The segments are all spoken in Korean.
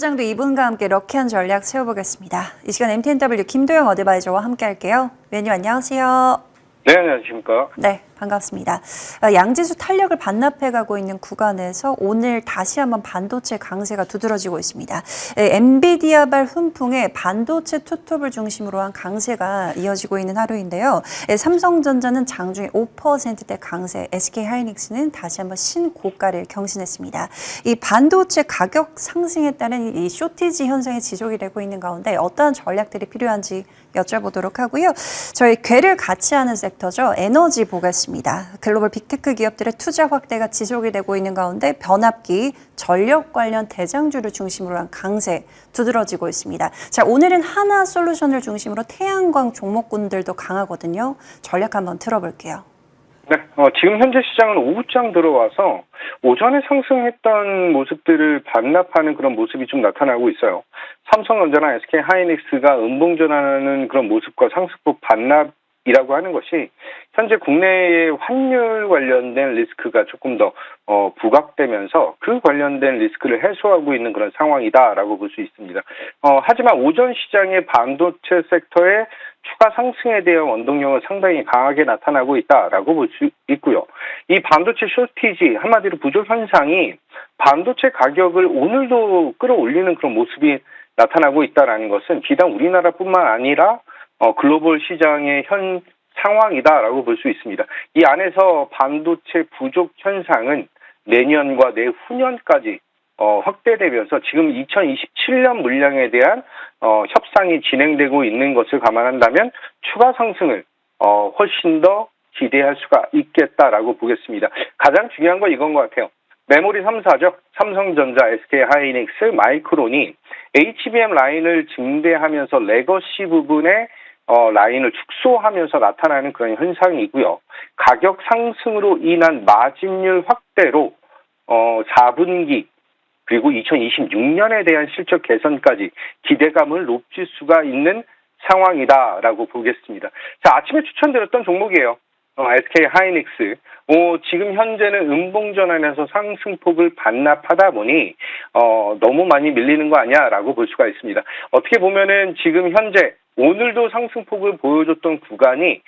소장도 이분과 함께 럭키한 전략 세워보겠습니다. 이 시간 MTNW 김도영 어드바이저와 함께 할게요. 위원님 안녕하세요. 네, 안녕하십니까. 네, 반갑습니다. 양지수 탄력을 반납해가고 있는 구간에서 오늘 다시 한번 반도체 강세가 두드러지고 있습니다. 엔비디아발 훈풍에 반도체 투톱을 중심으로 한 강세가 이어지고 있는 하루인데요. 삼성전자는 장중에 5%대 강세, SK하이닉스는 다시 한번 신고가를 경신했습니다. 이 반도체 가격 상승에 따른 이 쇼티지 현상이 지속이 되고 있는 가운데 어떠한 전략들이 필요한지 여쭤보도록 하고요. 저희 궤를 같이 하는 섹터죠. 에너지 보겠습니다. 글로벌 빅테크 기업들의 투자 확대가 지속이 되고 있는 가운데 변압기, 전력 관련 대장주를 중심으로 한 강세 두드러지고 있습니다. 자, 오늘은 하나솔루션을 중심으로 태양광 종목군들도 강하거든요. 전략 한번 들어볼게요. 네, 지금 현재 시장은 오후장 들어와서 오전에 상승했던 모습들을 반납하는 그런 모습이 좀 나타나고 있어요. 삼성전자나 SK하이닉스가 음봉전하는 그런 모습과 상승폭 반납이라고 하는 것이 현재 국내의 환율 관련된 리스크가 조금 더 부각되면서 그 관련된 리스크를 해소하고 있는 그런 상황이다라고 볼 수 있습니다. 하지만 오전 시장의 반도체 섹터의 추가 상승에 대한 원동력은 상당히 강하게 나타나고 있다라고 볼 수 있고요. 이 반도체 쇼티지, 한마디로 부족 현상이 반도체 가격을 오늘도 끌어올리는 그런 모습이 나타나고 있다는 것은 비단 우리나라뿐만 아니라 글로벌 시장의 현 상황이다라고 볼 수 있습니다. 이 안에서 반도체 부족 현상은 내년과 내후년까지 확대되면서 지금 2027년 물량에 대한 협상이 진행되고 있는 것을 감안한다면 추가 상승을 훨씬 더 기대할 수가 있겠다라고 보겠습니다. 가장 중요한 건 이건 것 같아요. 메모리 3사죠. 삼성전자, SK하이닉스, 마이크론이 HBM 라인을 증대하면서 레거시 부분에 라인을 축소하면서 나타나는 그런 현상이고요. 가격 상승으로 인한 마진율 확대로 4분기 그리고 2026년에 대한 실적 개선까지 기대감을 높일 수가 있는 상황이다라고 보겠습니다. 자, 아침에 추천드렸던 종목이에요. SK하이닉스. 지금 현재는 음봉전환에서 상승폭을 반납하다 보니 너무 많이 밀리는 거 아니야라고 볼 수가 있습니다. 어떻게 보면은 지금 현재 오늘도 상승폭을 보여줬던 구간이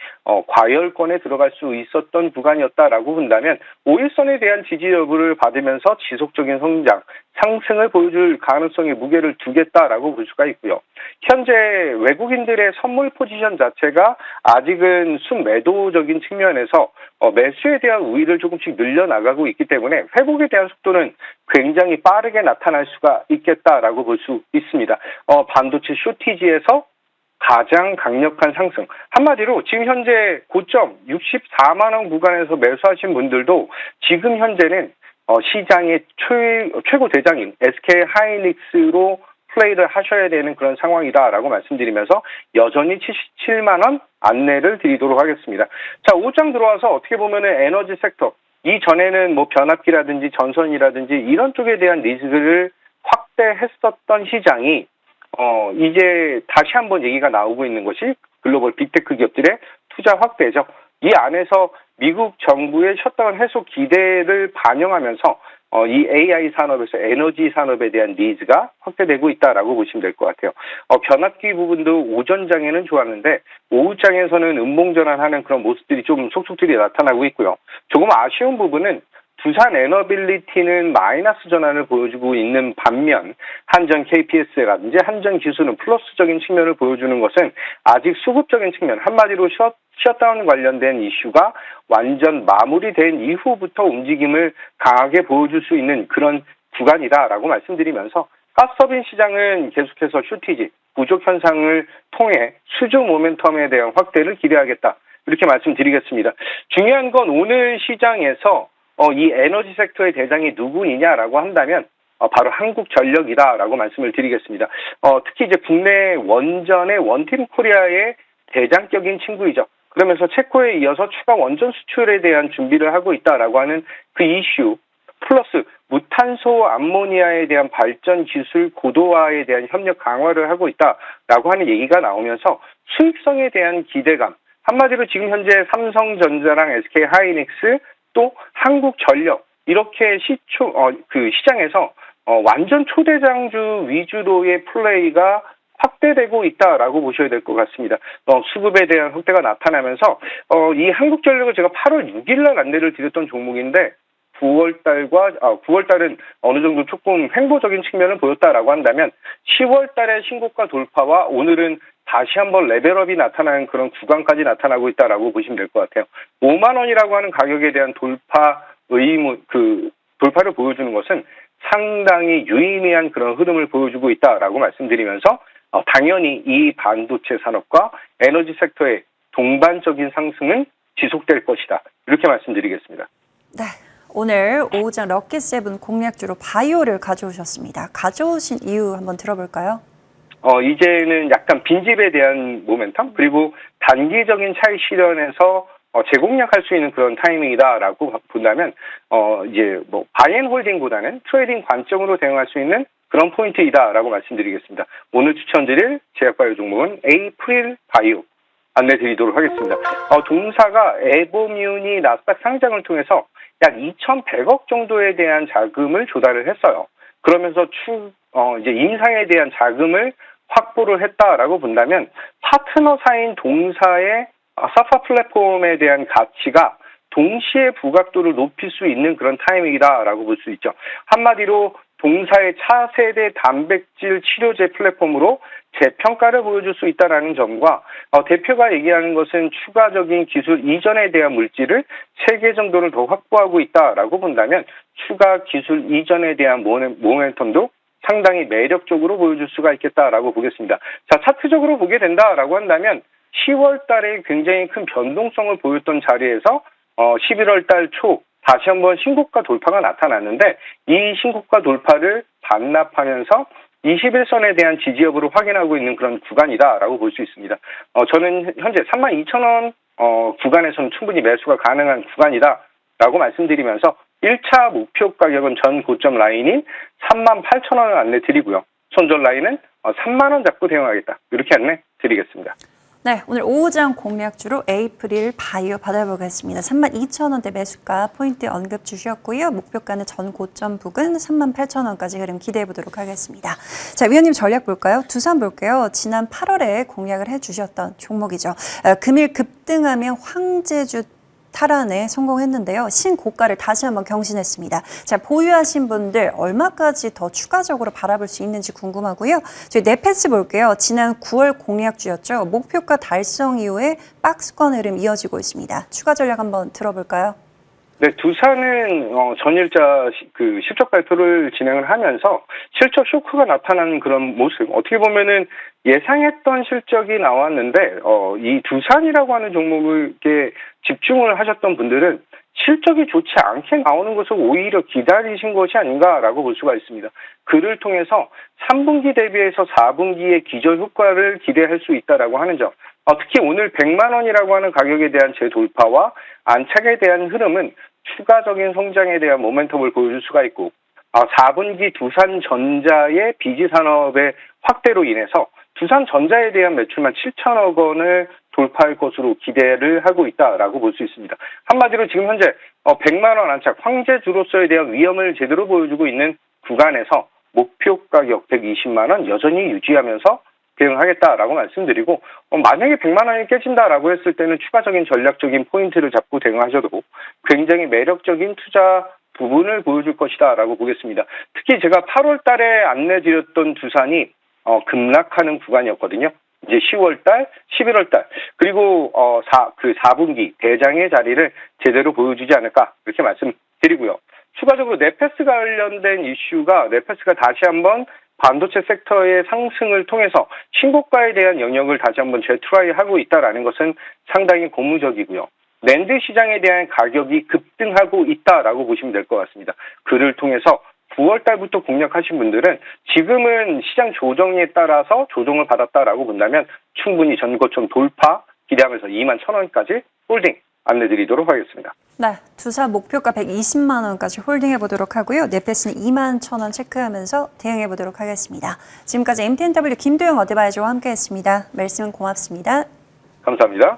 과열권에 들어갈 수 있었던 구간이었다라고 본다면 5일선에 대한 지지 여부를 받으면서 지속적인 성장, 상승을 보여줄 가능성에 무게를 두겠다라고 볼 수가 있고요. 현재 외국인들의 선물 포지션 자체가 아직은 순매도적인 측면에서 매수에 대한 우위를 조금씩 늘려나가고 있기 때문에 회복에 대한 속도는 굉장히 빠르게 나타날 수가 있겠다라고 볼 수 있습니다. 반도체 쇼티지에서 가장 강력한 상승. 한마디로 지금 현재 고점 64만 원 구간에서 매수하신 분들도 지금 현재는 시장의 최고 대장인 SK하이닉스로 플레이를 하셔야 되는 그런 상황이다라고 말씀드리면서 여전히 77만 원 안내를 드리도록 하겠습니다. 자, 오후장 들어와서 어떻게 보면은 에너지 섹터, 이전에는 뭐 변압기라든지 전선이라든지 이런 쪽에 대한 니즈를 확대했었던 시장이 이제 다시 한번 얘기가 나오고 있는 것이 글로벌 빅테크 기업들의 투자 확대죠. 이 안에서 미국 정부의 셧다운 해소 기대를 반영하면서 이 AI 산업에서 에너지 산업에 대한 니즈가 확대되고 있다라고 보시면 될 것 같아요. 변압기 부분도 오전장에는 좋았는데 오후장에서는 음봉전환하는 그런 모습들이 좀 속속들이 나타나고 있고요. 조금 아쉬운 부분은 두산 에너빌리티는 마이너스 전환을 보여주고 있는 반면 한전 KPS라든지 한전 기술은 플러스적인 측면을 보여주는 것은 아직 수급적인 측면, 한마디로 셧다운 관련된 이슈가 완전 마무리된 이후부터 움직임을 강하게 보여줄 수 있는 그런 구간이다라고 말씀드리면서 가스터빈 시장은 계속해서 쇼티지, 부족 현상을 통해 수주 모멘텀에 대한 확대를 기대하겠다. 이렇게 말씀드리겠습니다. 중요한 건 오늘 시장에서 이 에너지 섹터의 대장이 누구이냐라고 한다면 바로 한국전력이다라고 말씀을 드리겠습니다. 특히 이제 국내 원전의 원팀 코리아의 대장격인 친구이죠. 그러면서 체코에 이어서 추가 원전 수출에 대한 준비를 하고 있다라고 하는 그 이슈 플러스 무탄소 암모니아에 대한 발전 기술 고도화에 대한 협력 강화를 하고 있다라고 하는 얘기가 나오면서 수익성에 대한 기대감, 한마디로 지금 현재 삼성전자랑 SK하이닉스 또 한국전력 이렇게 시장에서 완전 초대장주 위주로의 플레이가 확대되고 있다라고 보셔야 될 것 같습니다. 수급에 대한 확대가 나타나면서 이 한국전력을 제가 8월 6일 날 안내를 드렸던 종목인데 9월달은 어느 정도 조금 횡보적인 측면을 보였다라고 한다면 10월달의 신고가 돌파와 오늘은 다시 한번 레벨업이 나타나는 그런 구간까지 나타나고 있다라고 보시면 될 것 같아요. 5만 원이라고 하는 가격에 대한 돌파를 보여주는 것은 상당히 유의미한 그런 흐름을 보여주고 있다라고 말씀드리면서 당연히 이 반도체 산업과 에너지 섹터의 동반적인 상승은 지속될 것이다. 이렇게 말씀드리겠습니다. 네. 오늘 오후장 럭키세븐 공략주로 바이오를 가져오셨습니다. 가져오신 이유 한번 들어볼까요? 이제는 약간 빈집에 대한 모멘텀 그리고 단기적인 차익 실현에서 재공략할 수 있는 그런 타이밍이다라고 본다면 이제 뭐 바이앤홀딩보다는 트레이딩 관점으로 대응할 수 있는 그런 포인트이다라고 말씀드리겠습니다. 오늘 추천드릴 제약바이오 종목은 에이프릴 바이오 안내드리도록 하겠습니다. 동사가 에보뮤니 나스닥 상장을 통해서 약 2,100억 정도에 대한 자금을 조달을 했어요. 그러면서 이제 인상에 대한 자금을 확보를 했다라고 본다면 파트너사인 동사의 사파 플랫폼에 대한 가치가 동시에 부각도를 높일 수 있는 그런 타이밍이다라고 볼 수 있죠. 한마디로 동사의 차세대 단백질 치료제 플랫폼으로 재평가를 보여줄 수 있다는 점과 대표가 얘기하는 것은 추가적인 기술 이전에 대한 물질을 3개 정도를 더 확보하고 있다라고 본다면 추가 기술 이전에 대한 모멘텀도 상당히 매력적으로 보여줄 수가 있겠다라고 보겠습니다. 자, 차트적으로 보게 된다라고 한다면 10월 달에 굉장히 큰 변동성을 보였던 자리에서 11월 달 초 다시 한번 신고가 돌파가 나타났는데 이 신고가 돌파를 반납하면서 21선에 대한 지지 여부를 확인하고 있는 그런 구간이다라고 볼 수 있습니다. 저는 현재 32,000원 구간에서는 충분히 매수가 가능한 구간이다라고 말씀드리면서 1차 목표 가격은 전 고점 라인인 38,000원을 안내 드리고요. 손절 라인은 3만 원 잡고 대응하겠다. 이렇게 안내 드리겠습니다. 네, 오늘 오후장 공략주로 에이프릴 바이오 받아보겠습니다. 32,000원대 매수가 포인트 언급 주셨고요. 목표가는 전 고점 부근 38,000원까지 흐름 기대해 보도록 하겠습니다. 자, 위원님 전략 볼까요? 두산 볼게요. 지난 8월에 공략을 해주셨던 종목이죠. 금일 급등하면 황제주 탈환에 성공했는데요. 신고가를 다시 한번 경신했습니다. 자, 보유하신 분들 얼마까지 더 추가적으로 바라볼 수 있는지 궁금하고요. 저희 넷패스 볼게요. 지난 9월 공략주였죠. 목표가 달성 이후에 박스권 흐름 이어지고 있습니다. 추가 전략 한번 들어볼까요? 네, 두산은 전일자 실적 발표를 진행을 하면서 실적 쇼크가 나타나는 그런 모습, 어떻게 보면은 예상했던 실적이 나왔는데 이 두산이라고 하는 종목에 집중을 하셨던 분들은 실적이 좋지 않게 나오는 것을 오히려 기다리신 것이 아닌가라고 볼 수가 있습니다. 그를 통해서 3분기 대비해서 4분기의 기저 효과를 기대할 수 있다라고 하는 점. 특히 오늘 100만 원이라고 하는 가격에 대한 재돌파와 안착에 대한 흐름은 추가적인 성장에 대한 모멘텀을 보여줄 수가 있고 4분기 두산전자의 비지산업의 확대로 인해서 두산전자에 대한 매출만 7천억 원을 돌파할 것으로 기대를 하고 있다라고 볼 수 있습니다. 한마디로 지금 현재 100만 원 안착 황제주로서에 대한 위험을 제대로 보여주고 있는 구간에서 목표 가격 120만 원 여전히 유지하면서 대응하겠다라고 말씀드리고 만약에 100만 원이 깨진다라고 했을 때는 추가적인 전략적인 포인트를 잡고 대응하셔도 굉장히 매력적인 투자 부분을 보여줄 것이다라고 보겠습니다. 특히 제가 8월 달에 안내드렸던 두산이 급락하는 구간이었거든요. 이제 10월달, 11월달 그리고 4분기 대장의 자리를 제대로 보여주지 않을까 이렇게 말씀드리고요. 추가적으로 넷패스 관련된 이슈가 넷패스가 다시 한번 반도체 섹터의 상승을 통해서 신고가에 대한 영역을 다시 한번 재트라이하고 있다라는 것은 상당히 고무적이고요. 낸드 시장에 대한 가격이 급등하고 있다라고 보시면 될 것 같습니다. 그를 통해서 9월 달부터 공략하신 분들은 지금은 시장 조정에 따라서 조정을 받았다라고 본다면 충분히 전고점 돌파 기대하면서 21,000원까지 홀딩 안내드리도록 하겠습니다. 네, 두산 목표가 120만 원까지 홀딩해 보도록 하고요. 넷패스는 21,000원 체크하면서 대응해 보도록 하겠습니다. 지금까지 MTNW 김도영 어드바이저와 함께했습니다. 말씀 고맙습니다. 감사합니다.